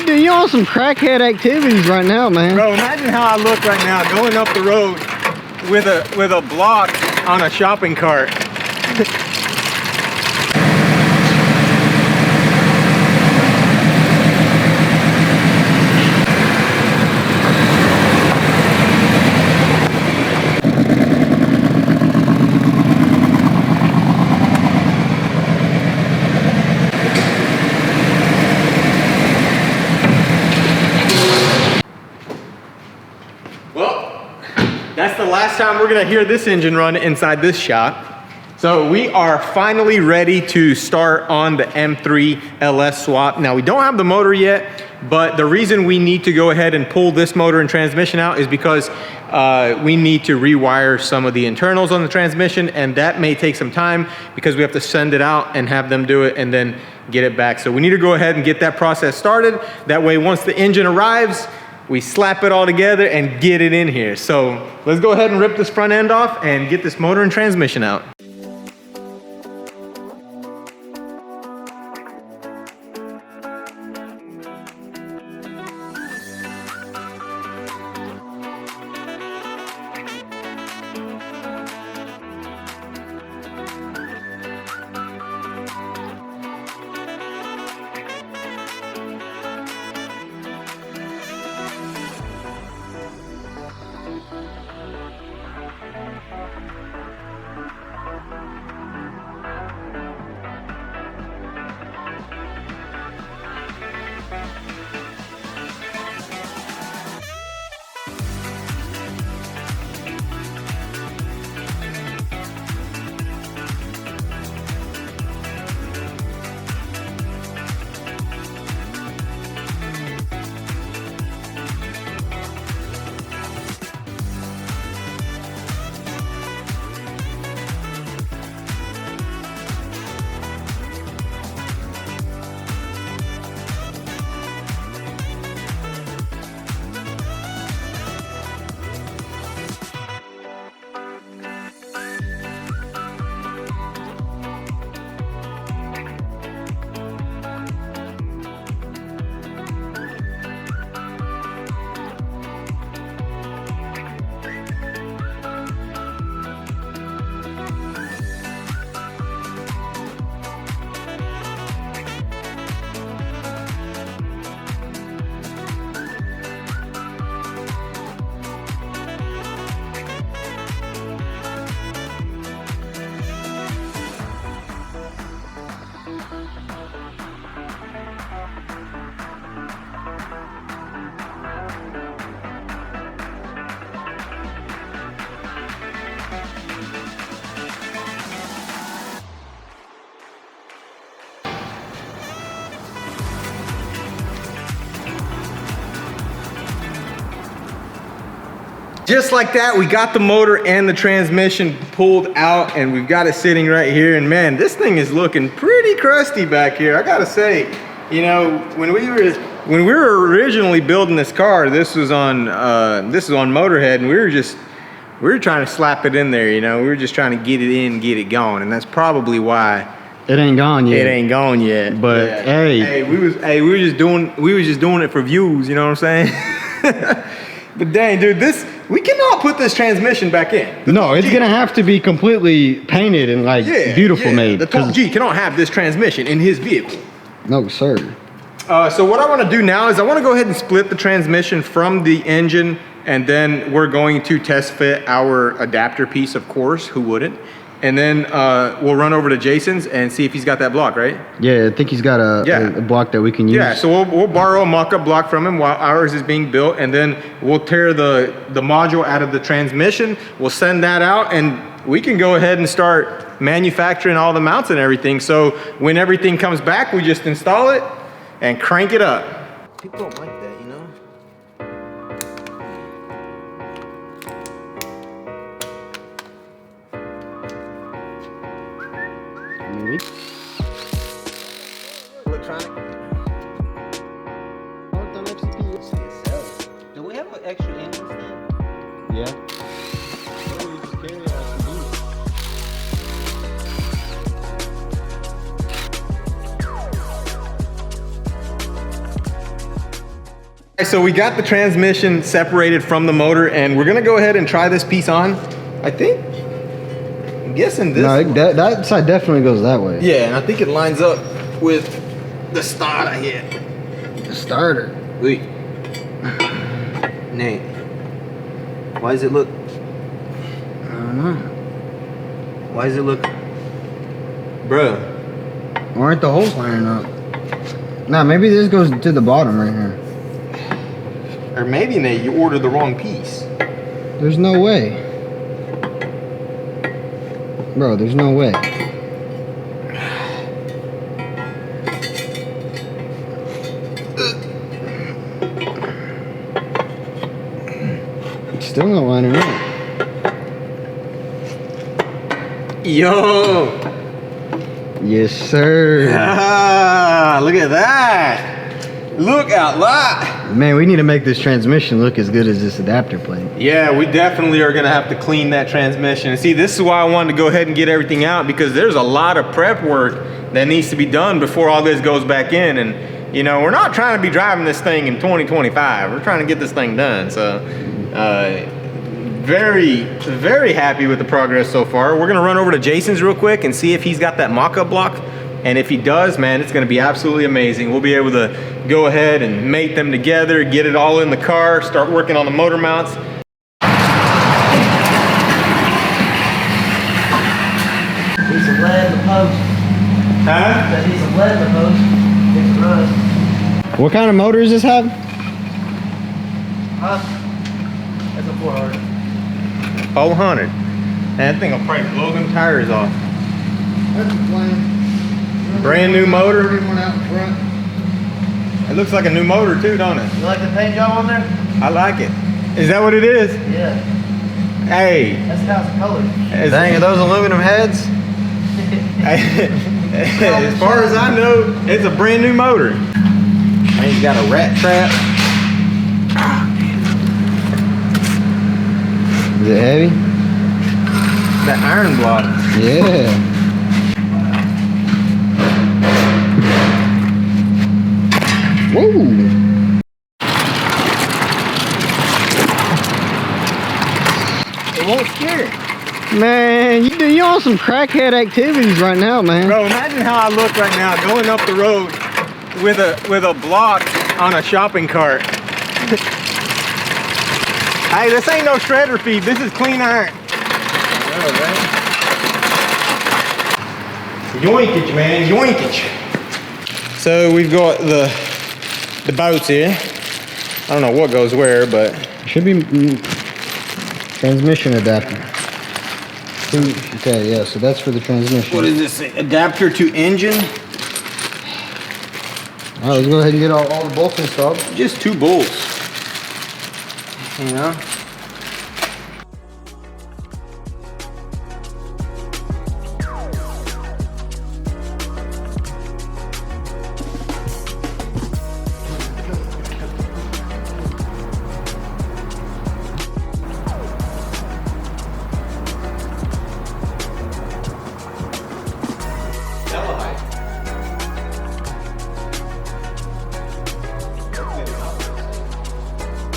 Dude, you on some crackhead activities right now, man. Bro, imagine how I look right now going up the road with a block on a shopping cart. That's the last time we're gonna hear this engine run inside this shop. So we are finally ready to start on the M3 LS swap. Now we don't have the motor yet, but the reason we need to go ahead and pull this motor and transmission out is because we need to rewire some of the internals on the transmission, and that may take some time because we have to send it out and have them do it and then get it back. So we need to go ahead and get that process started. That way, once the engine arrives, we slap it all together and get it in here. So let's go ahead and rip this front end off and get this motor and transmission out. Just like that, we got the motor and the transmission pulled out, and we've got it sitting right here. And man, this thing is looking pretty crusty back here. I gotta say, you know, when we were originally building this car, this was on Motorhead, and we were trying to slap it in there. You know, we were just trying to get it in, get it going, and that's probably why it ain't gone yet. It ain't gone yet. But yeah. Hey, we was just doing it for views. You know what I'm saying? But dang, dude, we cannot put this transmission back in. No, it's gonna have to be completely painted and like beautiful made. The 12G cannot have this transmission in his vehicle. No, sir. So what I want to do now is I want to go ahead and split the transmission from the engine, and then we're going to test fit our adapter piece, of course. Who wouldn't? And then we'll run over to Jason's and see if he's got that block, right? Yeah, I think he's got a block that we can use. Yeah, so we'll borrow a mock-up block from him while ours is being built, and then we'll tear the module out of the transmission. We'll send that out, and we can go ahead and start manufacturing all the mounts and everything. So when everything comes back, we just install it and crank it up. People don't like that, you know? Electronic. Do we have an extra engine stand? Yeah. So we got the transmission separated from the motor, and we're gonna go ahead and try this piece on. I think, I'm guessing this. No, that side definitely goes that way. Yeah, and I think it lines up with the starter here. The starter. Wait. Nate. Why does it look? I don't know. Why does it look? Bro. Why aren't the holes lining up? Nah, maybe this goes to the bottom right here. Or maybe, Nate, you ordered the wrong piece. There's no way. Bro, there's no way. It's still not lining up. Yo! Yes, sir. Ah, look at that! Look out loud! Man, we need to make this transmission look as good as this adapter plate. Yeah, we definitely are gonna have to clean that transmission. And see, this is why I wanted to go ahead and get everything out, because there's a lot of prep work that needs to be done before all this goes back in. And you know, we're not trying to be driving this thing in 2025. We're trying to get this thing done. So, very, very happy with the progress so far. We're gonna run over to Jason's real quick and see if he's got that mock-up block. And if he does, man, it's gonna be absolutely amazing. We'll be able to go ahead and mate them together, get it all in the car, start working on the motor mounts. Need some lead in the post. Huh? Need some lead in the post. Get the rust. What kind of motor does this have? Huh? That's a 400. 400. And that thing will probably blow them tires off. That's the plan. Brand new motor. One out in front. It looks like a new motor too, don't it? You like the paint job on there? I like it. Is that what it is? Yeah. Hey. That's how it's colored. Dang, are those aluminum heads? As far as I know, it's a brand new motor. And he's got a rat trap. Is it heavy? That iron block. Yeah. Whoa. It won't steer. Man, you on some crackhead activities right now, man. Bro, imagine how I look right now going up the road with a block on a shopping cart. Hey, this ain't no shredder feed. This is clean iron. Yoinkage, man, yoinkage. So we've got the boats here. I don't know what goes where, but Should be transmission adapter. Okay, yeah, so that's for the transmission. what is this? Adapter to engine? All right, let's go ahead and get all the bolts installed. Just 2 bolts. You know?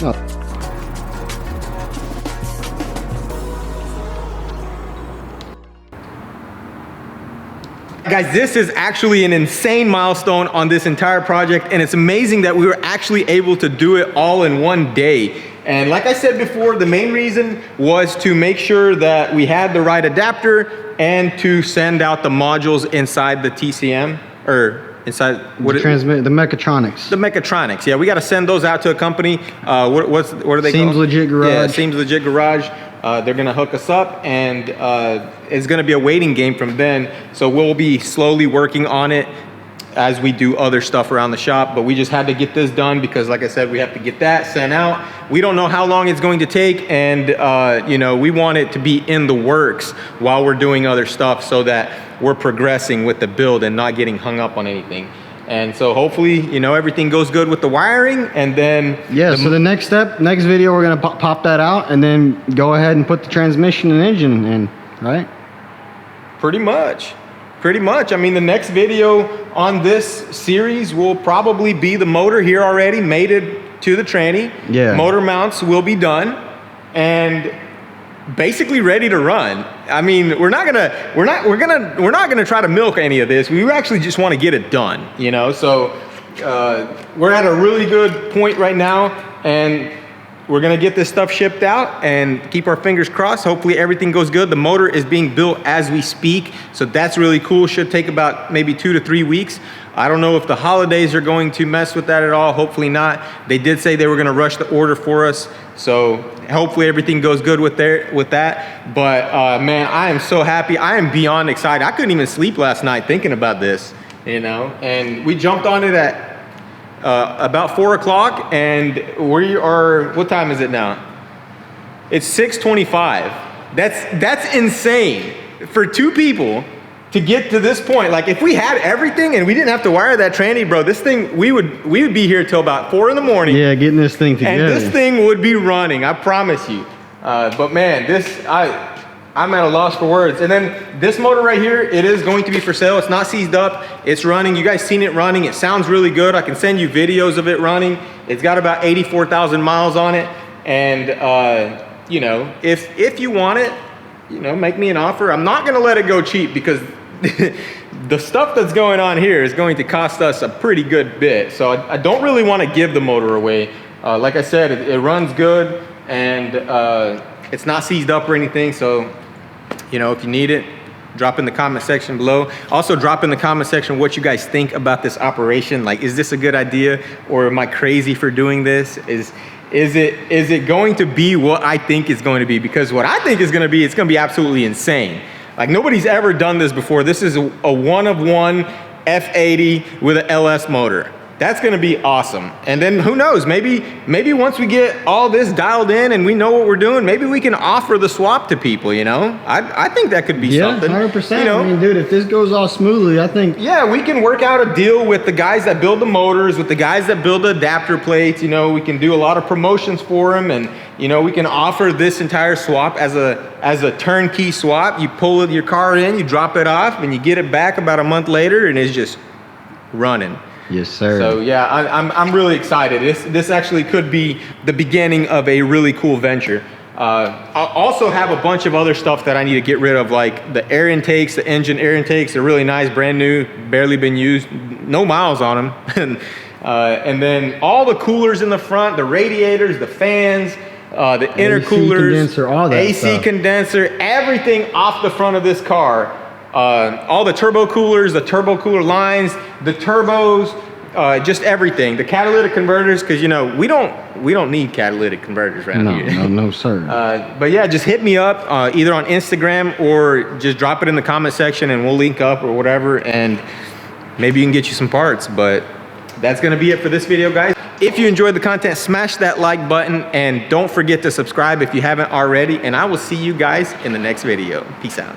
No. Guys, this is actually an insane milestone on this entire project, and it's amazing that we were actually able to do it all in one day. And like I said before, the main reason was to make sure that we had the right adapter and to send out the modules inside the TCM, or inside The mechatronics. the mechatronics. Yeah, we got to send those out to a company. What are they Seems called? Legit Garage. Yeah, Seems Legit Garage. They're gonna hook us up, and it's gonna be a waiting game from then. So we'll be slowly working on it as we do other stuff around the shop. But we just had to get this done because, like I said, we have to get that sent out. We don't know how long it's going to take, and you know, we want it to be in the works while we're doing other stuff, so that we're progressing with the build and not getting hung up on anything. And so hopefully, you know, everything goes good with the wiring, and then Yeah, so the next video, we're gonna pop that out and then go ahead and put the transmission and engine in, right? Pretty much. I mean, the next video on this series will probably be the motor here already, mated to the tranny. Yeah. Motor mounts will be done, and basically ready to run. I mean, we're not gonna try to milk any of this. We actually just want to get it done, you know. So we're at a really good point right now, and we're gonna get this stuff shipped out and keep our fingers crossed. Hopefully everything goes good. The motor is being built as we speak, so that's really cool. Should take about maybe 2 to 3 weeks. I don't know if the holidays are going to mess with that at all. Hopefully not. They did say they were gonna rush the order for us, so hopefully everything goes good with that. But man, I am so happy. I am beyond excited. I couldn't even sleep last night thinking about this, you know. And we jumped on it at about 4 o'clock, and we are, what time is it now? It's 6:25. That's insane for 2 people to get to this point. Like, if we had everything and we didn't have to wire that tranny, bro, this thing, we would be here till about 4 in the morning. Yeah, getting this thing together. And this thing would be running, I promise you. But man, I'm at a loss for words. And then this motor right here, it is going to be for sale. It's not seized up, it's running. You guys seen it running. It sounds really good. I can send you videos of it running. It's got about 84,000 miles on it. And you know, if you want it, you know, make me an offer. I'm not gonna let it go cheap, because the stuff that's going on here is going to cost us a pretty good bit. So I don't really want to give the motor away. Like I said, it runs good, and it's not seized up or anything. So, you know, if you need it, drop in the comment section below. Also drop in the comment section what you guys think about this operation. Like, is this a good idea, or am I crazy for doing this? Is it going to be what I think it's going to be? Because what I think is going to be, it's going to be absolutely insane. Like, nobody's ever done this before. This is a one-of-one F80 with an LS motor. That's gonna be awesome. And then who knows, maybe once we get all this dialed in and we know what we're doing, maybe we can offer the swap to people, you know? I think that could be something. 100%. You know? I mean, dude, if this goes all smoothly, I think. Yeah, we can work out a deal with the guys that build the motors, with the guys that build the adapter plates. You know, we can do a lot of promotions for them, and you know, we can offer this entire swap as a turnkey swap. You pull your car in, you drop it off, and you get it back about a month later, and it's just running. Yes, sir. So yeah, I'm really excited. This actually could be the beginning of a really cool venture. I also have a bunch of other stuff that I need to get rid of, like the air intakes, the engine air intakes. They're really nice, brand new, barely been used, no miles on them. And then all the coolers in the front, the radiators, the fans, the intercoolers, condenser, all that AC stuff. condenser, everything off the front of this car. All the turbo coolers, the turbo cooler lines, the turbos, just everything. The catalytic converters, because you know we don't need catalytic converters around here. No, sir. But yeah, just hit me up either on Instagram, or just drop it in the comment section and we'll link up or whatever, and maybe you can get you some parts. But that's gonna be it for this video, guys. If you enjoyed the content, smash that like button, and don't forget to subscribe if you haven't already, and I will see you guys in the next video. Peace out.